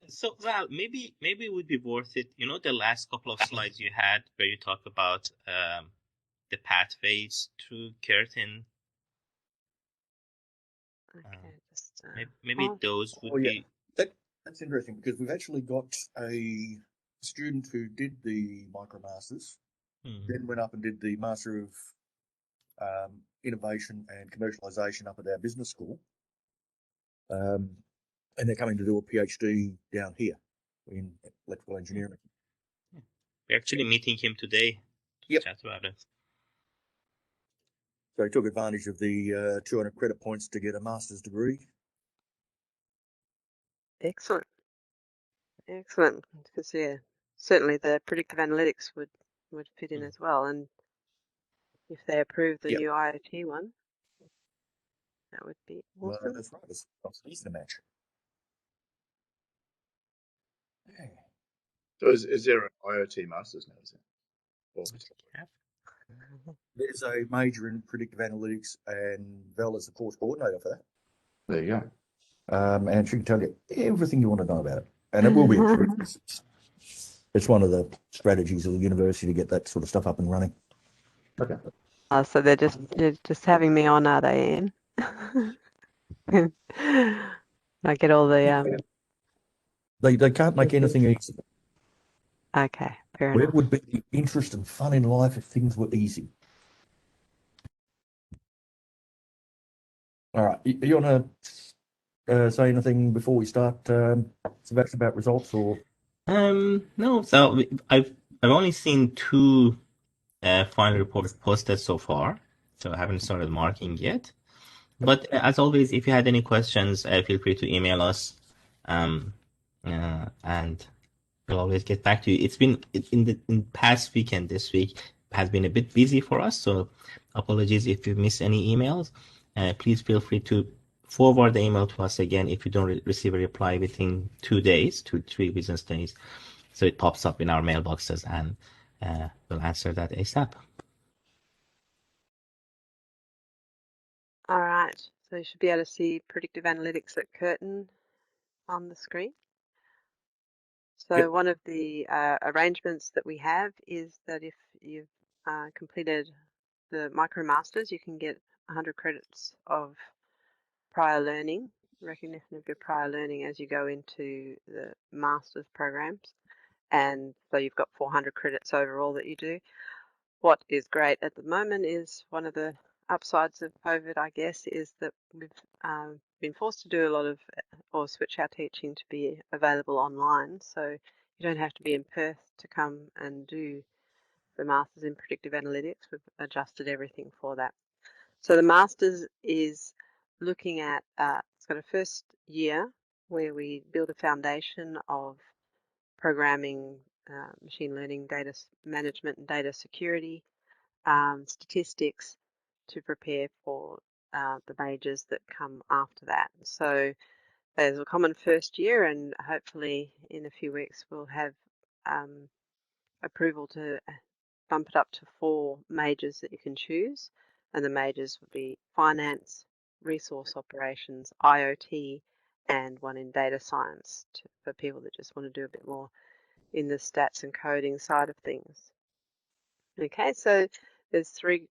So, Val, maybe it would be worth it. You know, the last couple of slides you had where you talk about the pathways to keratin. Okay, just Maybe those would Oh yeah, be. that's interesting because we've actually got a student who did the micromasters, then went up and did the Master of Innovation and Commercialization up at our business school, and they're coming to do a PhD down here in electrical engineering. We're actually meeting him today to Yep. chat about it. So he took advantage of the 200 credit points to get a master's degree. excellent. Excellent. Because yeah, certainly the predictive analytics would fit in as well. And if they approve the Yep. new IoT one, that would be Well, awesome. that's right. It's easy to match. Yeah. So is there an IoT masters now? Is it? There's a major in predictive analytics, and Val is the course coordinator for that. There you go. And she can tell you everything you want to know about it. And it will be approved. It's one of the strategies of the university to get that sort of stuff up and running. Okay. So they're just having me on, are they, Ian? I get all the They can't make anything easy. okay, fair Where enough. would be the interest and fun in life if things were easy? All right, you want to say anything before we start, Sebastian, about results or? No. So I've only seen two final reports posted so far, so I haven't started marking yet. But as always, if you had any questions, feel free to email us, and we'll always get back to you. It's been in past weekend. This week has been a bit busy for us, so apologies if you missed any emails. Please feel free to forward the email to us again if you don't receive a reply within 2 days, 3 business days, so it pops up in our mailboxes, and we'll answer that ASAP. All right, so you should be able to see predictive analytics at Curtin on the screen. So Yep. one of the arrangements that we have is that if you've completed the MicroMasters, you can get 100 credits of prior learning, recognition of your prior learning as you go into the Masters programs. And so you've got 400 credits overall that you do. What is great at the moment is one of the upsides of COVID, I guess, is that we've been forced to do a lot of, or switch our teaching to be available online. So you don't have to be in Perth to come and do the Masters in Predictive Analytics. We've adjusted everything for that. So the Masters is looking at, it's got a first year where we build a foundation of programming, machine learning, data management and data security, statistics to prepare for the majors that come after that. So there's a common first year, and hopefully in a few weeks we'll have approval to bump it up to 4 majors that you can choose. And the majors would be finance, resource operations, IoT, and one in data science for people that just want to do a bit more in the stats and coding side of things. Okay, so there's 3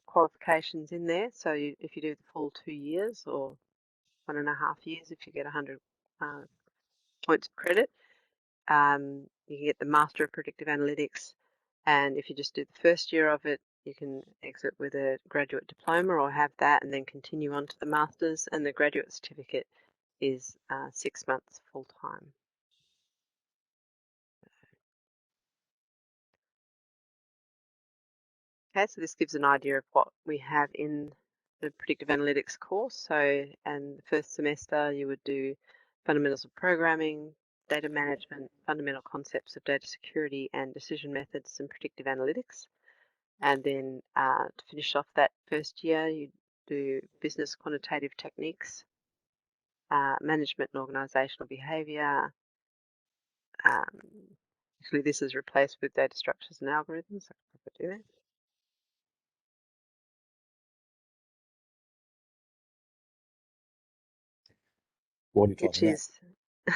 qualifications in there. So if you do the full 2 years or 1.5 years, if you get 100 points of credit, you can get the Master of Predictive Analytics. And if you just do the first year of it, you can exit with a graduate diploma or have that and then continue on to the Masters. And the graduate certificate is 6 months full time. Okay, so this gives an idea of what we have in the predictive analytics course. So, and the first semester you would do fundamentals of programming, data management, fundamental concepts of data security and decision methods and predictive analytics. And then to finish off that first year, you do business quantitative techniques, management and organizational behavior. Actually, this is replaced with data structures and algorithms. I could do that. What are you Which typing is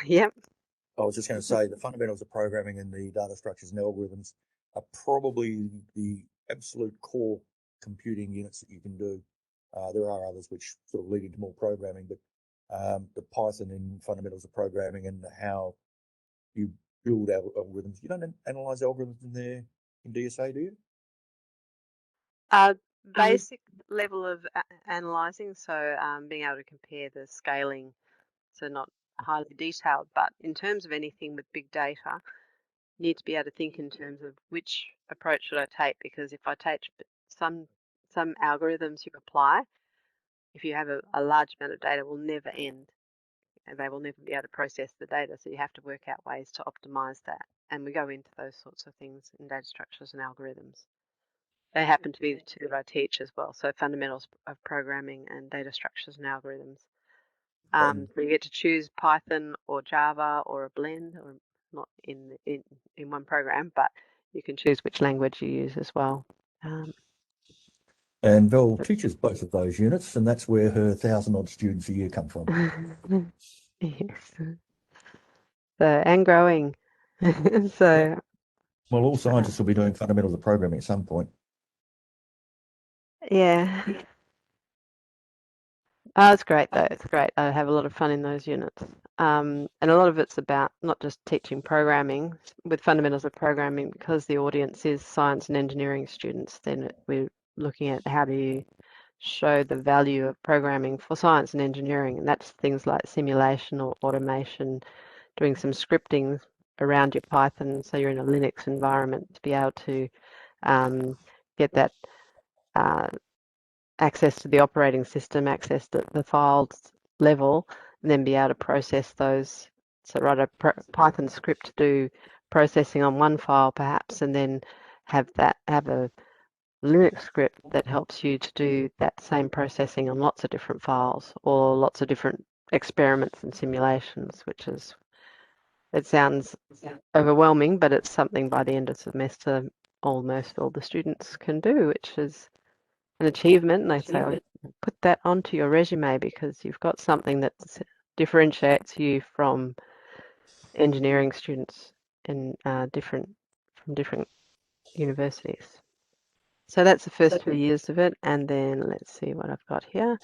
Yep. I was just going to say the fundamentals of programming and the data structures and algorithms are probably the absolute core computing units that you can do. There are others which sort of lead into more programming, but the Python and fundamentals of programming and how you build algorithms. You don't analyze algorithms in there in DSA, do you? Basic level of analyzing, so being able to compare the scaling, so not highly detailed, but in terms of anything with big data, you need to be able to think in terms of which approach should I take, because if I take some algorithms you apply, if you have a large amount of data, will never end, and they will never be able to process the data, so you have to work out ways to optimize that, and we go into those sorts of things in data structures and algorithms. They happen to be the two that I teach as well. So fundamentals of programming and data structures and algorithms. So you get to choose Python or Java or a blend, or not in one program, but you can choose which language you use as well. And Val teaches both of those units, and that's where her 1,000-odd students a year come from. Yes. So, and growing. So Well, all scientists will be doing fundamentals of programming at some point. yeah. Oh, it's great though. It's great. I have a lot of fun in those units. And a lot of it's about not just teaching programming with fundamentals of programming, because the audience is science and engineering students. Then we're looking at how do you show the value of programming for science and engineering, and that's things like simulation or automation, doing some scripting around your Python, so you're in a Linux environment to be able to get that access to the operating system, access to the files level, and then be able to process those. So write a Python script to do processing on one file perhaps, and then have a Linux script that helps you to do that same processing on lots of different files or lots of different experiments and simulations, it sounds overwhelming, but it's something by the end of the semester almost all the students can do, which is an achievement. And they say, oh, put that onto your resume because you've got something that differentiates you from engineering students in from different universities. So that's the first 2 years of it, and then let's see what I've got here.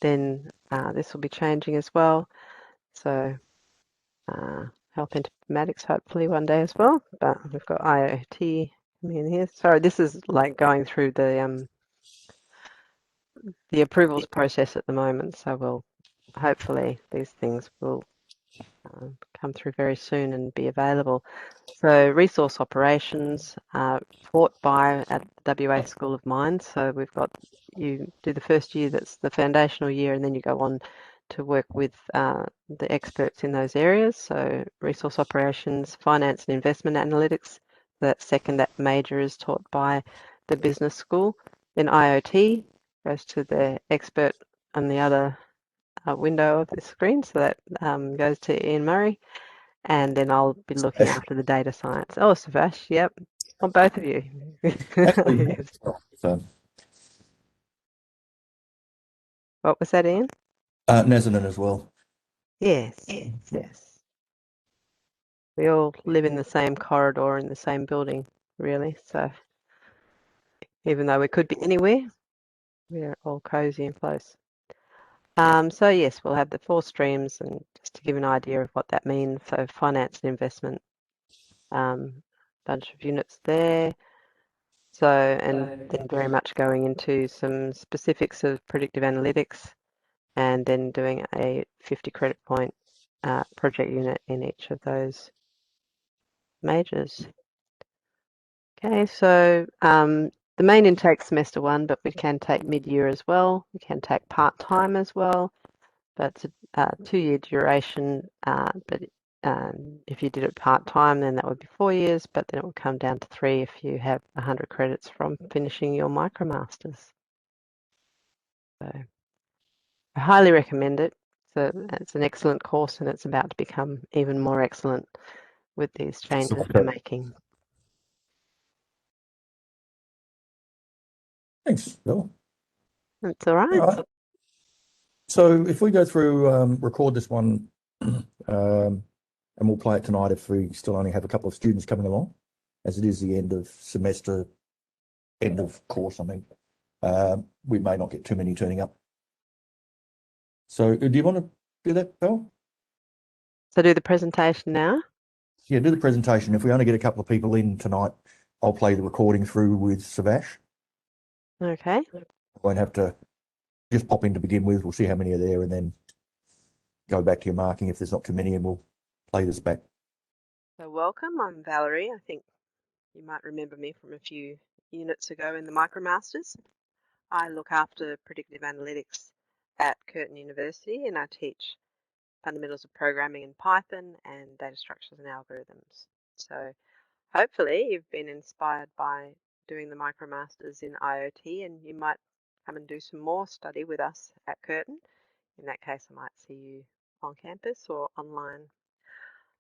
Then this will be changing as well. So health informatics hopefully one day as well, but we've got IoT coming in here. Sorry, this is like going through the approvals process at the moment, so we'll hopefully these things will come through very soon and be available. So resource operations taught by at the WA School of Mines. So we've got, you do the first year, that's the foundational year, and then you go on to work with the experts in those areas. So resource operations, finance and investment analytics. That major is taught by the business school. Then IoT goes to the expert on the other window of the screen. So that goes to Ian Murray. And then I'll be looking after the data science. Oh, Savash, yep. Well, both of you. Actually, so, What was that, Ian? Nazanin as well. Yes, yes. We all live in the same corridor in the same building, really. So even though we could be anywhere, we're all cozy and close. So yes, we'll have the 4 streams, and just to give an idea of what that means. So finance and investment, bunch of units there. So, and then very much going into some specifics of predictive analytics, and then doing a 50 credit point project unit in each of those majors. Okay, so the main intake semester 1, but we can take mid-year as well. We can take part-time as well, but it's a 2-year duration. But if you did it part-time, then that would be 4 years, but then it would come down to 3 if you have 100 credits from finishing your MicroMasters. So I highly recommend it. So it's an excellent course, and it's about to become even more excellent with these changes we're making. Thanks, Bill. That's all right. All right. So if we go through, record this one And we'll play it tonight if we still only have a couple of students coming along, as it is the end of semester, end of course, I mean. We may not get too many turning up. So do you want to do that, Val? So do the presentation now? Yeah, do the presentation. If we only get a couple of people in tonight, I'll play the recording through with Savash. Okay. I won't have to just pop in to begin with. We'll see how many are there and then go back to your marking if there's not too many, and we'll play this back. So welcome, I'm Valerie. I think you might remember me from a few units ago in the MicroMasters. I look after predictive analytics at Curtin University, and I teach fundamentals of programming in Python and data structures and algorithms. So hopefully you've been inspired by doing the MicroMasters in IoT, and you might come and do some more study with us at Curtin. In that case, I might see you on campus or online.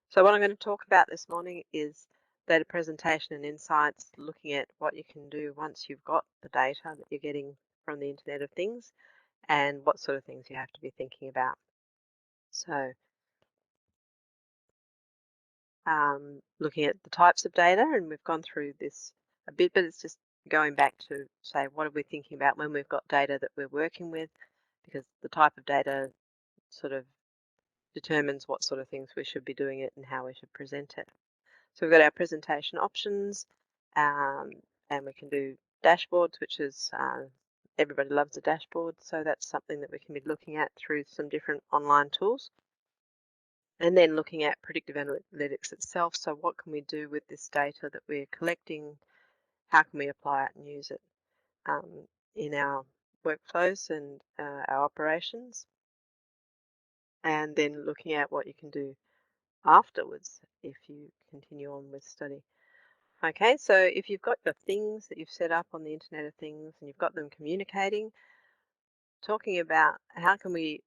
So what I'm going to talk about this morning is data presentation and insights, looking at what you can do once you've got the data that you're getting from the Internet of Things and what sort of things you have to be thinking about. So looking at the types of data, and we've gone through this a bit, but it's just going back to say what are we thinking about when we've got data that we're working with, because the type of data sort of determines what sort of things we should be doing it and how we should present it. So we've got our presentation options, and we can do dashboards, which is everybody loves a dashboard, so that's something that we can be looking at through some different online tools. And then looking at predictive analytics itself, so what can we do with this data that we're collecting? How can we apply it and use it in our workflows and our operations? And then looking at what you can do afterwards if you continue on with study. Okay, so if you've got the things that you've set up on the Internet of Things and you've got them communicating, talking about how can we,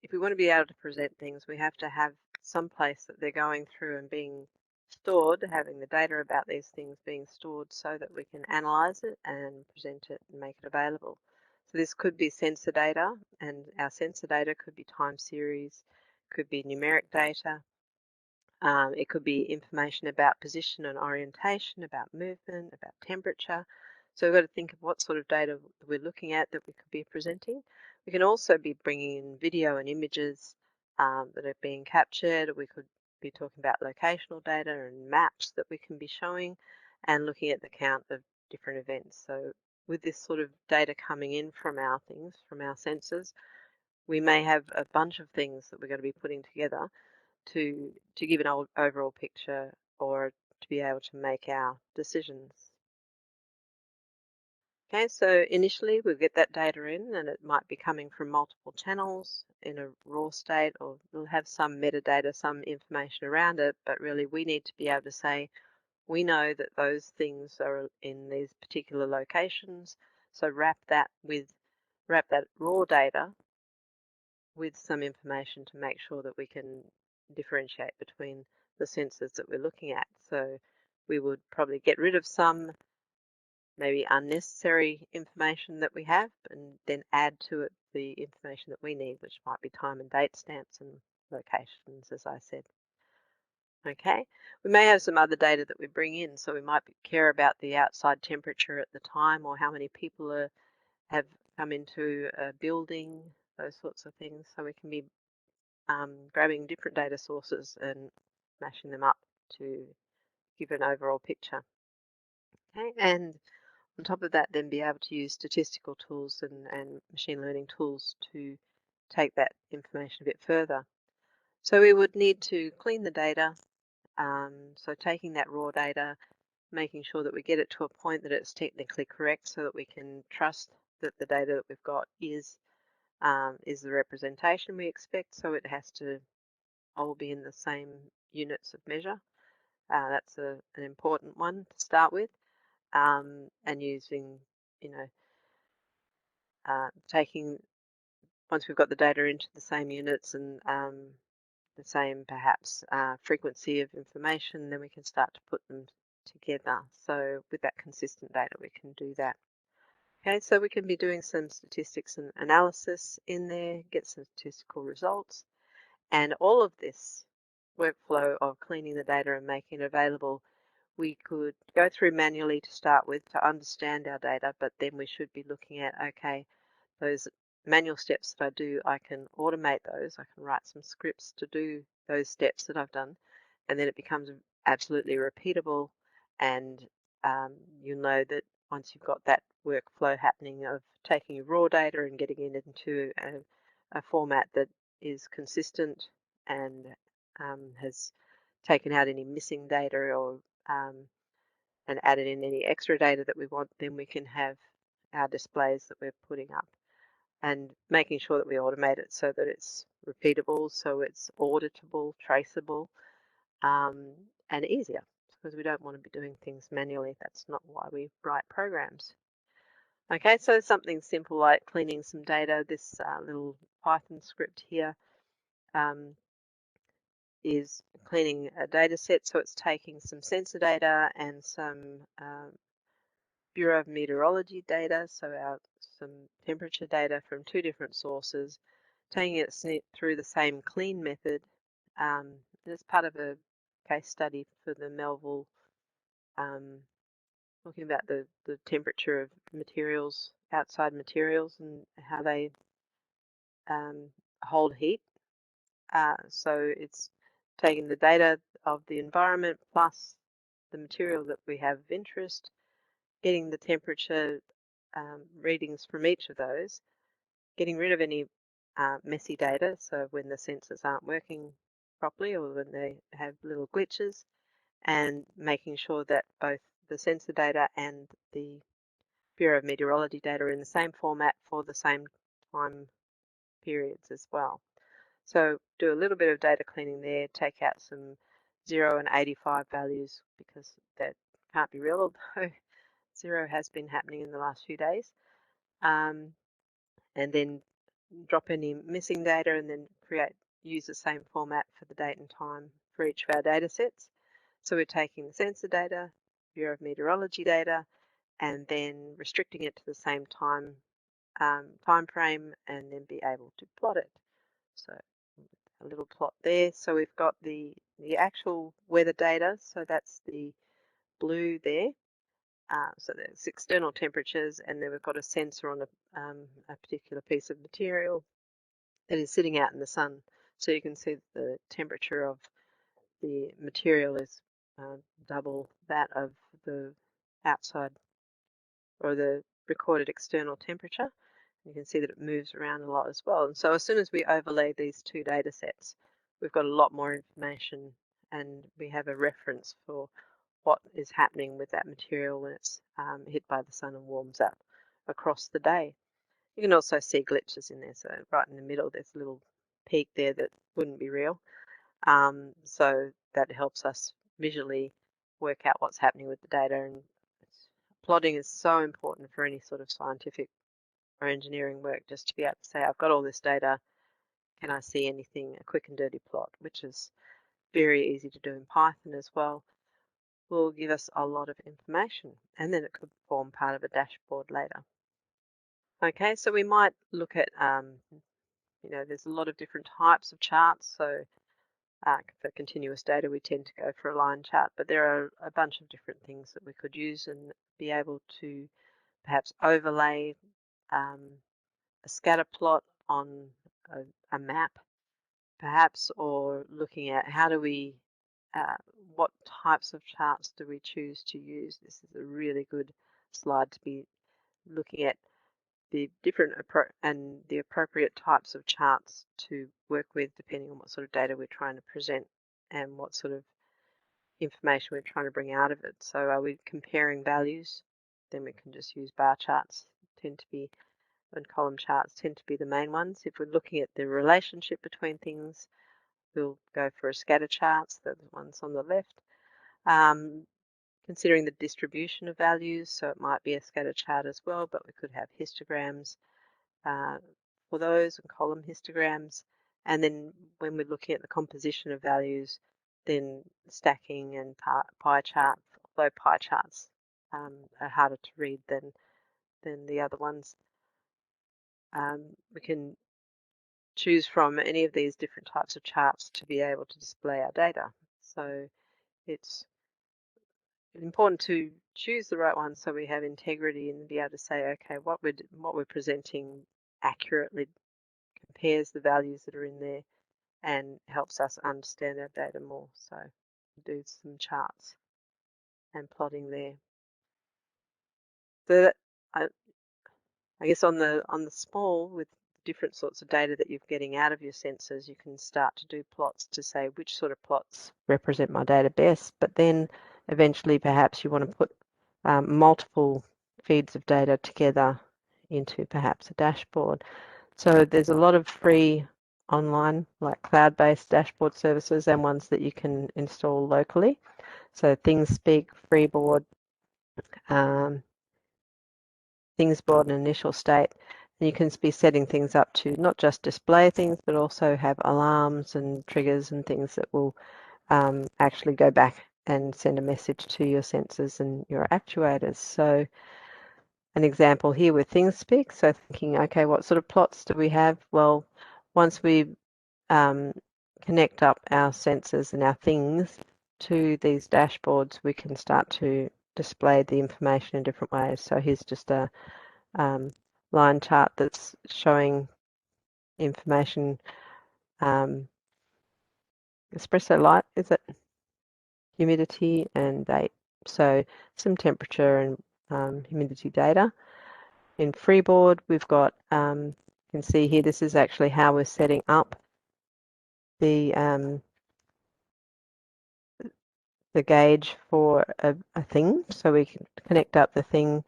if we want to be able to present things, we have to have some place that they're going through and being stored, having the data about these things being stored so that we can analyze it and present it and make it available. So this could be sensor data, and our sensor data could be time series, could be numeric data. It could be information about position and orientation, about movement, about temperature. So we've got to think of what sort of data we're looking at that we could be presenting. We can also be bringing in video and images that are being captured. We could be talking about locational data and maps that we can be showing and looking at the count of different events. So with this sort of data coming in from our things, from our sensors, we may have a bunch of things that we're going to be putting together to give an overall picture or to be able to make our decisions. Okay, so initially we'll get that data in, and it might be coming from multiple channels in a raw state, or we'll have some metadata, some information around it, but really we need to be able to say, we know that those things are in these particular locations, so wrap that raw data with some information to make sure that we can differentiate between the sensors that we're looking at. So we would probably get rid of some maybe unnecessary information that we have and then add to it the information that we need, which might be time and date stamps and locations, as I said. Okay, we may have some other data that we bring in, so we might care about the outside temperature at the time or how many people have come into a building, those sorts of things. So we can be grabbing different data sources and mashing them up to give an overall picture. Okay, and on top of that, then be able to use statistical tools and machine learning tools to take that information a bit further. So we would need to clean the data. So taking that raw data, making sure that we get it to a point that it's technically correct so that we can trust that the data that we've got is the representation we expect. So it has to all be in the same units of measure. That's an important one to start with, and using, taking, once we've got the data into the same units and the same perhaps frequency of information, then we can start to put them together. So with that consistent data, we can do that. Okay, so we can be doing some statistics and analysis in there, get some statistical results, And all of this workflow of cleaning the data and making it available, we could go through manually to start with to understand our data, but then we should be looking at, okay, those manual steps that I do, I can automate those. I can write some scripts to do those steps that I've done, and then it becomes absolutely repeatable, and you'll know that once you've got that workflow happening of taking your raw data and getting it into a format that is consistent and has taken out any missing data or and added in any extra data that we want, then we can have our displays that we're putting up, and making sure that we automate it so that it's repeatable, so it's auditable, traceable, and easier, because we don't want to be doing things manually. That's not why we write programs. Okay, so something simple like cleaning some data. This little Python script here is cleaning a data set. So it's taking some sensor data and some Bureau of Meteorology data, so some temperature data from two different sources, taking it through the same clean method. As part of a case study for the Melville, talking about the temperature of materials, outside materials, and how they hold heat. So it's taking the data of the environment plus the material that we have of interest, getting the temperature readings from each of those, getting rid of any messy data, so when the sensors aren't working properly or when they have little glitches, and making sure that both the sensor data and the Bureau of Meteorology data are in the same format for the same time periods as well. So do a little bit of data cleaning there, take out some 0 and 85 values because that can't be real, although 0 has been happening in the last few days. And then drop any missing data and then use the same format for the date and time for each of our data sets. So we're taking the sensor data, Bureau of Meteorology data, and then restricting it to the same time frame, and then be able to plot it. So a little plot there. So we've got the actual weather data. So that's the blue there. So there's external temperatures, and then we've got a sensor on a particular piece of material that is sitting out in the sun. So you can see the temperature of the material is double that of the outside or the recorded external temperature. You can see that it moves around a lot as well. And so as soon as we overlay these two data sets, we've got a lot more information, and we have a reference for what is happening with that material when it's hit by the sun and warms up across the day. You can also see glitches in there. So right in the middle, there's a little peak there that wouldn't be real. So that helps us visually work out what's happening with the data. And plotting is so important for any sort of scientific or engineering work, just to be able to say, I've got all this data, can I see anything, a quick and dirty plot, which is very easy to do in Python as well, will give us a lot of information, and then it could form part of a dashboard later. Okay, so we might look at, there's a lot of different types of charts. So for continuous data, we tend to go for a line chart, but there are a bunch of different things that we could use and be able to perhaps overlay a scatter plot on a map, perhaps, or looking at how do we, what types of charts do we choose to use. This is a really good slide to be looking at the different and the appropriate types of charts to work with depending on what sort of data we're trying to present and what sort of information we're trying to bring out of it. So are we comparing values? Then we can just use bar charts, and column charts tend to be the main ones. If we're looking at the relationship between things, we'll go for a scatter charts, the ones on the left. Considering the distribution of values, so it might be a scatter chart as well, but we could have histograms for those and column histograms. And then when we're looking at the composition of values, then stacking and pie charts, although pie charts are harder to read than the other ones. We can choose from any of these different types of charts to be able to display our data. So it's important to choose the right one so we have integrity and be able to say, okay, what we're presenting accurately compares the values that are in there and helps us understand our data more. So do some charts and plotting there. So that, I guess on the small, with different sorts of data that you're getting out of your sensors, you can start to do plots to say which sort of plots represent my data best. But then eventually perhaps you want to put multiple feeds of data together into perhaps a dashboard. So there's a lot of free online, like cloud-based dashboard services and ones that you can install locally. So ThingSpeak, Freeboard, ThingsBoard, and Initial State. And you can be setting things up to not just display things, but also have alarms and triggers and things that will actually go back and send a message to your sensors and your actuators. So an example here with ThingSpeak. So thinking, okay, what sort of plots do we have? Well, once we connect up our sensors and our things to these dashboards, we can start to display the information in different ways. So here's just a line chart that's showing information. Espresso light, is it? Humidity and date. So some temperature and humidity data. In Freeboard, we've got, you can see here, this is actually how we're setting up the gauge for a thing. So we can connect up the thing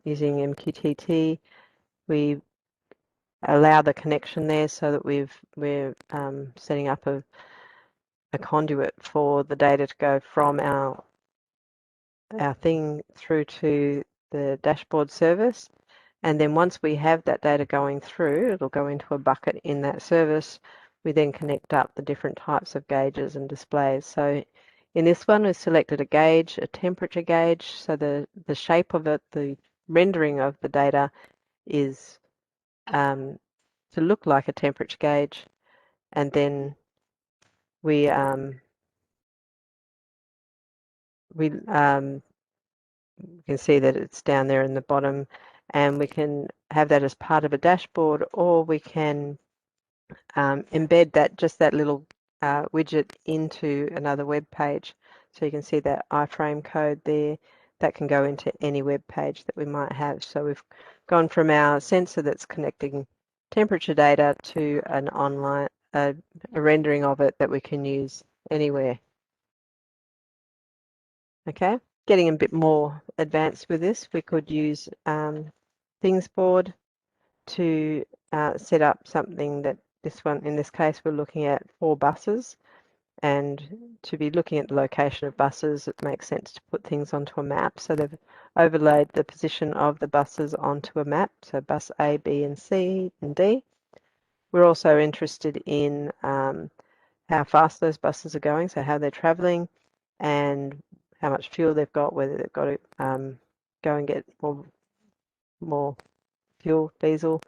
using MQTT. We allow the connection there so that we're setting up a conduit for the data to go from our thing through to the dashboard service. And then once we have that data going through, it'll go into a bucket in that service. We then connect up the different types of gauges and displays. So in this one, we've selected a gauge, a temperature gauge. So the shape of it, the rendering of the data is to look like a temperature gauge. And then we can see that it's down there in the bottom, and we can have that as part of a dashboard, or we can embed that little widget into another web page. So you can see that iframe code there that can go into any web page that we might have. So we've gone from our sensor that's connecting temperature data to an online a rendering of it that we can use anywhere. Okay, getting a bit more advanced with this, we could use ThingsBoard to set up something that in this case, we're looking at 4 buses, and to be looking at the location of buses, it makes sense to put things onto a map. So they've overlaid the position of the buses onto a map, so bus A, B, and C, and D. We're also interested in how fast those buses are going, so how they're travelling, and how much fuel they've got, whether they've got to go and get more fuel, diesel.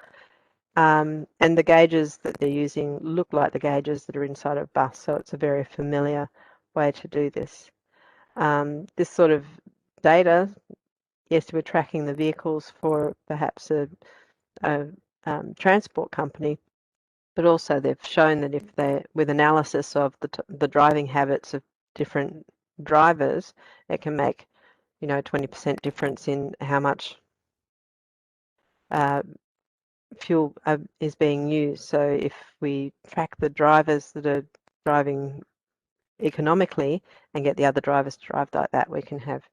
And the gauges that they're using look like the gauges that are inside a bus, so it's a very familiar way to do this. This sort of data, yes, we're tracking the vehicles for perhaps a transport company, but also they've shown that if they, with analysis of the driving habits of different drivers, it can make 20% difference in how much fuel is being used. So if we track the drivers that are driving economically and get the other drivers to drive like that, we can have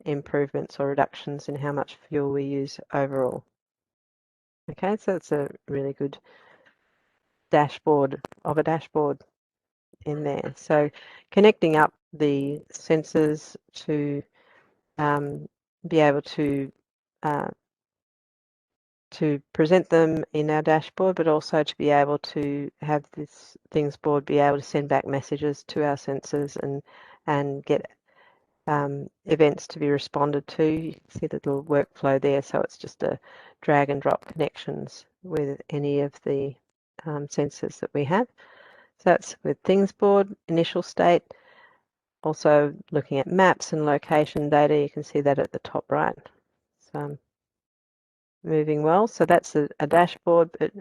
improvements or reductions in how much fuel we use overall. Okay, so it's a really good dashboard of a dashboard in there. So connecting up the sensors to be able to present them in our dashboard, but also to be able to have this things board be able to send back messages to our sensors and get events to be responded to. You can see the little workflow there, so it's just a drag and drop connections with any of the sensors that we have. So that's with things board, initial state. Also looking at maps and location data, you can see that at the top right. So moving well. So that's a dashboard, but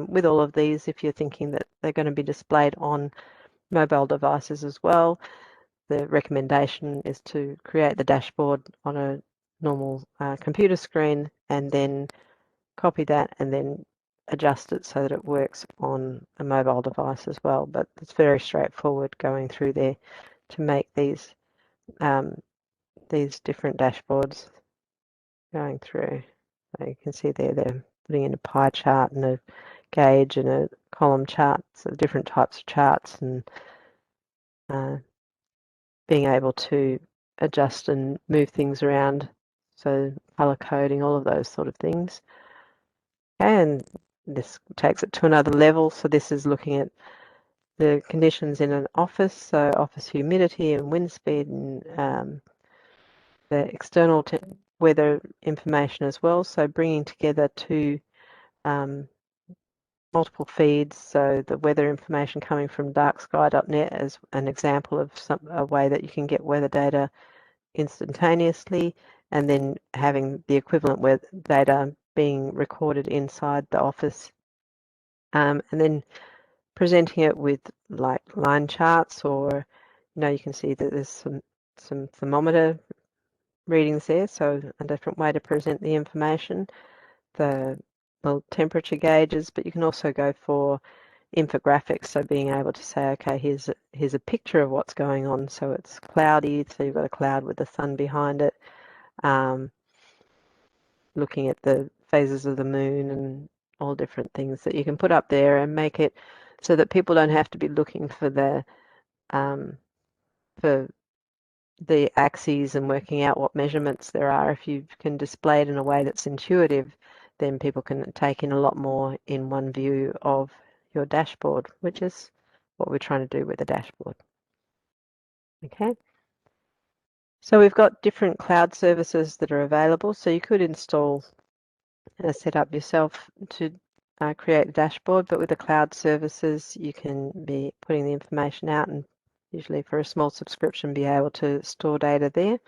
with all of these, if you're thinking that they're going to be displayed on mobile devices as well, the recommendation is to create the dashboard on a normal computer screen and then copy that and then adjust it so that it works on a mobile device as well. But it's very straightforward going through there to make these different dashboards going through. So you can see there they're putting in a pie chart and a gauge and a column chart, so different types of charts, and being able to adjust and move things around, so color coding, all of those sort of things. And this takes it to another level. So this is looking at the conditions in an office, so office humidity and wind speed and the external weather information as well. So bringing together two multiple feeds, so the weather information coming from darksky.net as an example of a way that you can get weather data instantaneously, and then having the equivalent weather data being recorded inside the office, and then presenting it with like line charts, or you can see that there's some thermometer readings there, so a different way to present the information, the temperature gauges, but you can also go for infographics, so being able to say, okay, here's a picture of what's going on. So it's cloudy, so you've got a cloud with the sun behind it, looking at the phases of the moon and all different things that you can put up there and make it so that people don't have to be looking for the axes and working out what measurements there are. If you can display it in a way that's intuitive, then people can take in a lot more in one view of your dashboard, which is what we're trying to do with the dashboard. Okay. So we've got different cloud services that are available. So you could install a setup yourself to create a dashboard, but with the cloud services, you can be putting the information out and usually for a small subscription be able to store data there.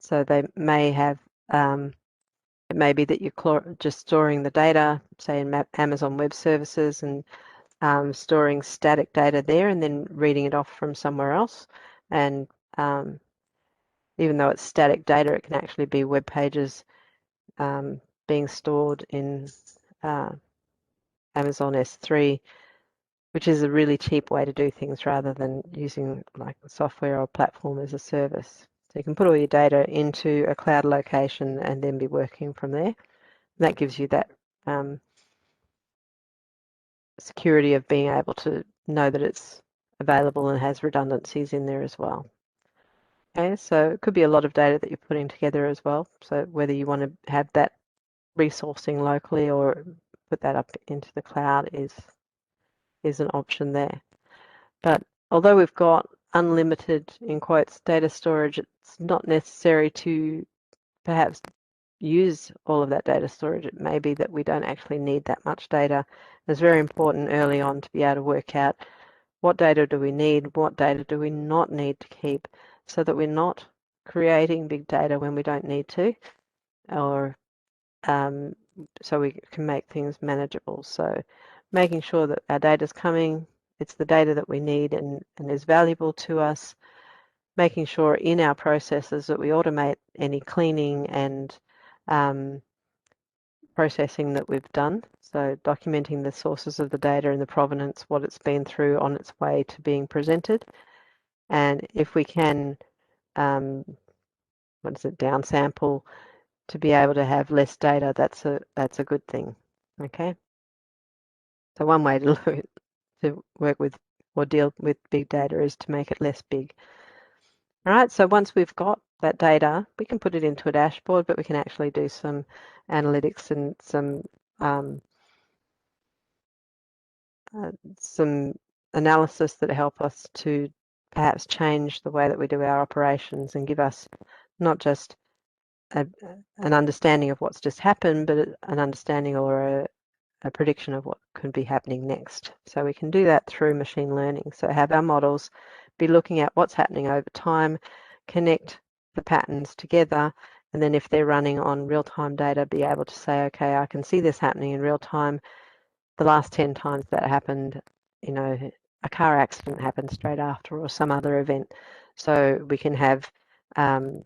So they may have, it may be that you're just storing the data, say in Amazon Web Services, and storing static data there and then reading it off from somewhere else. And even though it's static data, it can actually be web pages being stored in Amazon S3, which is a really cheap way to do things rather than using like software or platform as a service. So you can put all your data into a cloud location and then be working from there. And that gives you that security of being able to know that it's available and has redundancies in there as well. Okay, so it could be a lot of data that you're putting together as well. So whether you want to have that resourcing locally or put that up into the cloud is an option there. But although we've got unlimited, in quotes, data storage, it's not necessary to perhaps use all of that data storage. It may be that we don't actually need that much data. It's very important early on to be able to work out what data do we need, what data do we not need to keep, so that we're not creating big data when we don't need to, or so we can make things manageable. So making sure that our data is coming, it's the data that we need and is valuable to us, making sure in our processes that we automate any cleaning and processing that we've done. So documenting the sources of the data and the provenance, what it's been through on its way to being presented. And if we can, downsample to be able to have less data, that's a good thing. Okay. So one way to work with or deal with big data is to make it less big. All right, so once we've got that data, we can put it into a dashboard, but we can actually do some analytics and some analysis that help us to perhaps change the way that we do our operations and give us not just an understanding of what's just happened, but an understanding or a prediction of what could be happening next. So we can do that through machine learning. So have our models be looking at what's happening over time, connect the patterns together, and then if they're running on real-time data, be able to say, okay, I can see this happening in real time. The last 10 times that happened, you know, a car accident happened straight after or some other event. So we can have the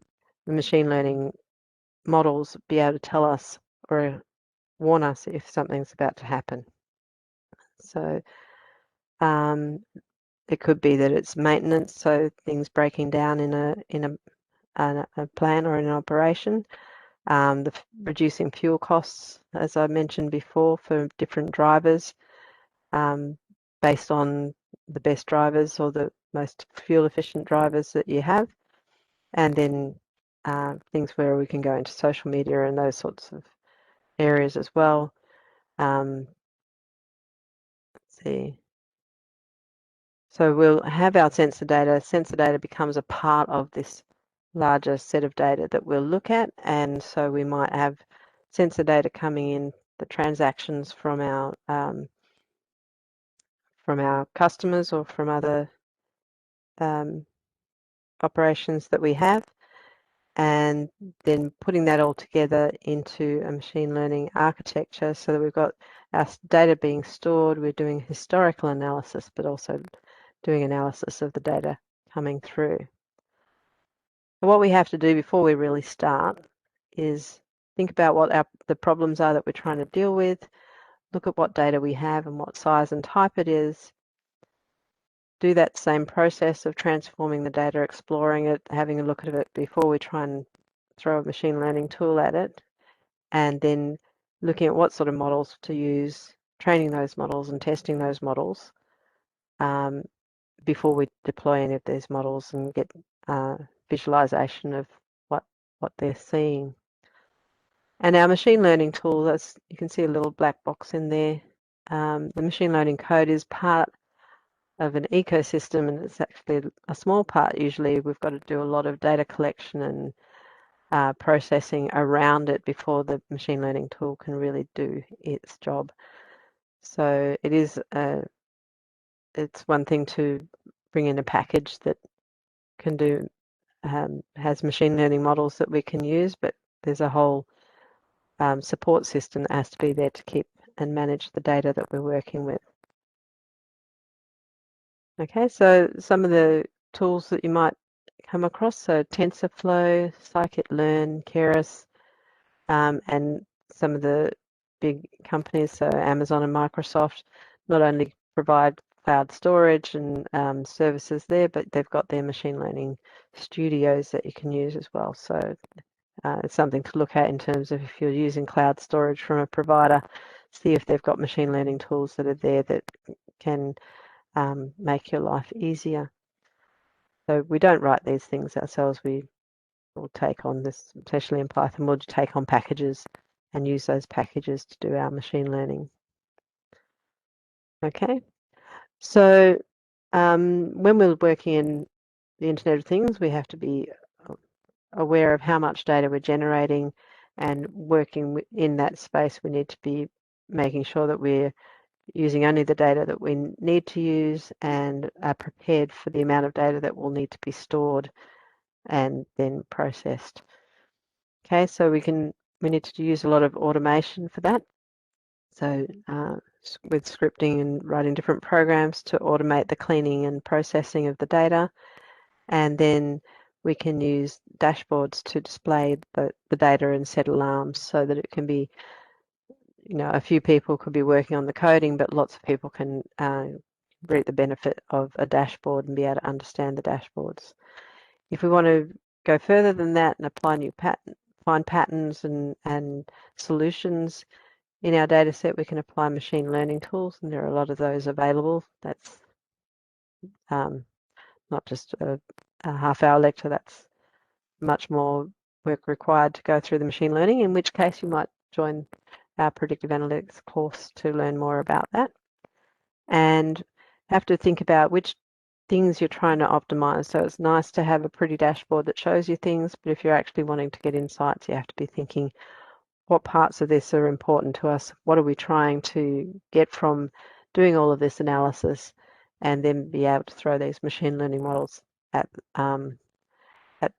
machine learning models be able to tell us or warn us if something's about to happen. So it could be that it's maintenance, so things breaking down in a plant or in an operation. Reducing fuel costs, as I mentioned before, for different drivers, based on the best drivers or the most fuel efficient drivers that you have. And then things where we can go into social media and those sorts of areas as well. Let's see. So we'll have our sensor data. Sensor data becomes a part of this larger set of data that we'll look at. And so we might have sensor data coming in, the transactions from our customers or from other operations that we have, and then putting that all together into a machine learning architecture so that we've got our data being stored. We're doing historical analysis, but also doing analysis of the data coming through. And what we have to do before we really start is think about what the problems are that we're trying to deal with, look at what data we have and what size and type it is, do that same process of transforming the data, exploring it, having a look at it before we try and throw a machine learning tool at it, and then looking at what sort of models to use, training those models and testing those models before we deploy any of these models and get visualization of what they're seeing. And our machine learning tool, as you can see a little black box in there. The machine learning code is part of an ecosystem, and it's actually a small part. Usually we've got to do a lot of data collection and processing around it before the machine learning tool can really do its job. So it is it's one thing to bring in a package that can do has machine learning models that we can use, but there's a whole support system that has to be there to keep and manage the data that we're working with. Okay, so some of the tools that you might come across, so TensorFlow, scikit-learn, Keras, and some of the big companies, so Amazon and Microsoft, not only provide cloud storage and services there, but they've got their machine learning studios that you can use as well. So it's something to look at in terms of if you're using cloud storage from a provider, see if they've got machine learning tools that are there that can make your life easier. So we don't write these things ourselves. We will take on this, especially in Python, we'll take on packages and use those packages to do our machine learning. Okay, so when we're working in the Internet of Things, we have to be aware of how much data we're generating, and working in that space, we need to be making sure that we're using only the data that we need to use and are prepared for the amount of data that will need to be stored and then processed. Okay, so we need to use a lot of automation for that. So with scripting and writing different programs to automate the cleaning and processing of the data. And then we can use dashboards to display the data and set alarms so that it can be, you know, a few people could be working on the coding, but lots of people can reap the benefit of a dashboard and be able to understand the dashboards. If we want to go further than that and apply find patterns and solutions in our data set, we can apply machine learning tools, and there are a lot of those available. That's not just a half-hour lecture, that's much more work required to go through the machine learning, in which case you might join our predictive analytics course to learn more about that. And have to think about which things you're trying to optimize. So it's nice to have a pretty dashboard that shows you things, but if you're actually wanting to get insights, you have to be thinking, what parts of this are important to us, what are we trying to get from doing all of this analysis, and then be able to throw these machine learning models at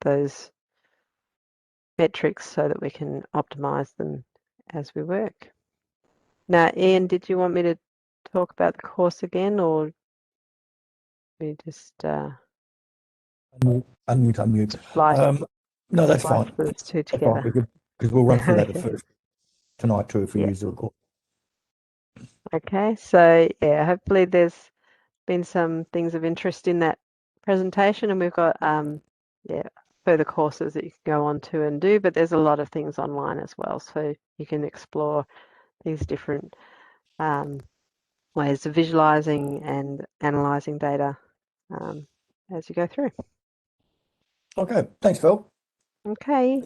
those metrics so that we can optimize them as we work. Now, Ian, did you want me to talk about the course again, or we just Unmute. splice No, that's fine. those two That's fine, together? because we'll run through that Okay. first tonight too if we Yeah. use the record. Okay, so yeah, hopefully there's been some things of interest in that presentation, and we've got further courses that you can go on to and do, but there's a lot of things online as well, so you can explore these different ways of visualizing and analyzing data as you go through. Okay, thanks, Phil. Okay.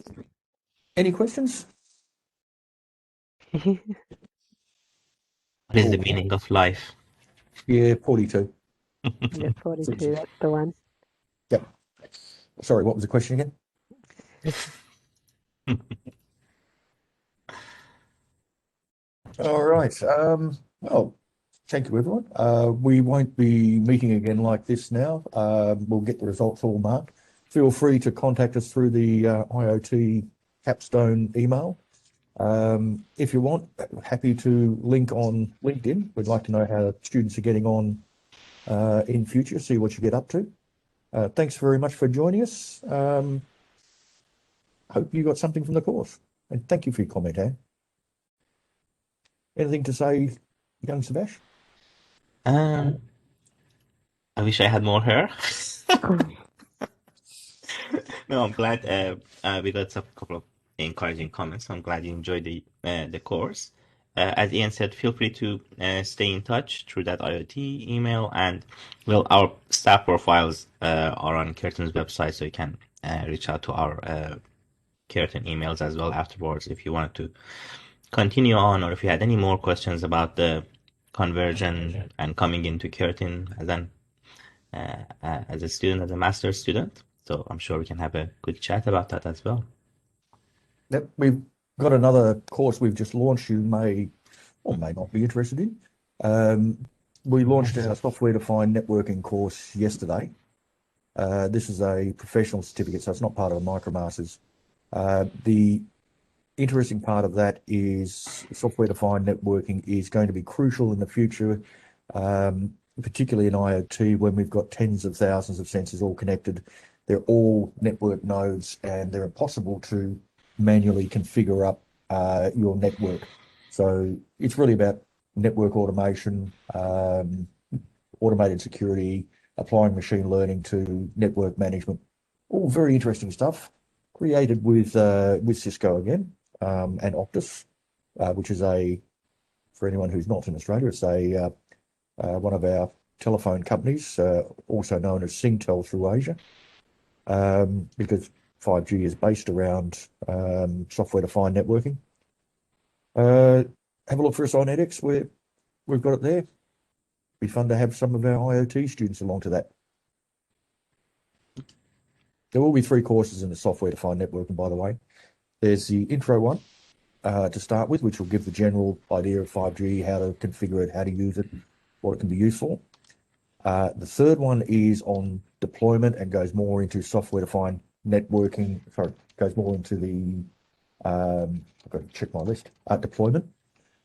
Any questions? What is the meaning of life? Yeah, 42. Yeah, 42, that's the one. Yep. Sorry, what was the question again? All right. Well, thank you, everyone. We won't be meeting again like this now. We'll get the results all marked. Feel free to contact us through the IoT capstone email. If you want, happy to link on LinkedIn. We'd like to know how students are getting on in future, see what you get up to. Thanks very much for joining us. Hope you got something from the course. And thank you for your comment, Anne. Anything to say, young Sebastian? I wish I had more hair. No, I'm glad we got a couple of encouraging comments. I'm glad you enjoyed the course. As Ian said, feel free to stay in touch through that IoT email, and well, our staff profiles are on Curtin's website, so you can reach out to our Curtin emails as well afterwards if you wanted to continue on, or if you had any more questions about the conversion and coming into Curtin as a student, as a master's student. So I'm sure we can have a good chat about that as well. Yep, we've got another course we've just launched you may or may not be interested in. We launched our software-defined networking course yesterday. This is a professional certificate, so it's not part of the MicroMasters. The interesting part of that is software-defined networking is going to be crucial in the future, particularly in IoT when we've got tens of thousands of sensors all connected. They're all network nodes and they're impossible to manually configure up your network. So it's really about network automation, automated security, applying machine learning to network management. All very interesting stuff. Created with Cisco again and Optus, which is for anyone who's not in Australia, it's one of our telephone companies, also known as Singtel through Asia, because 5G is based around software-defined networking. Have a look for us on edX. We've got it there. Be fun to have some of our IoT students along to that. There will be 3 courses in the software-defined networking, by the way. There's the intro one to start with, which will give the general idea of 5G, how to configure it, how to use it, what it can be used for. The third one is on deployment and goes more into software-defined networking. Sorry, goes more into the I've got to check my list. Deployment,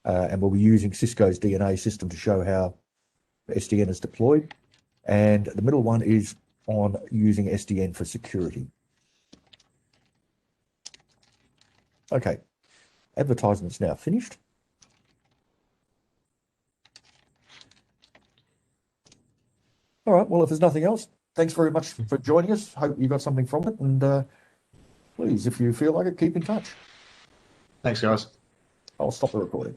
and we'll be using Cisco's DNA system to show how SDN is deployed. And the middle one is on using SDN for security. Okay, advertisement's now finished. All right, well, if there's nothing else, thanks very much for joining us. Hope you got something from it. And please, if you feel like it, keep in touch. Thanks, guys. I'll stop the recording.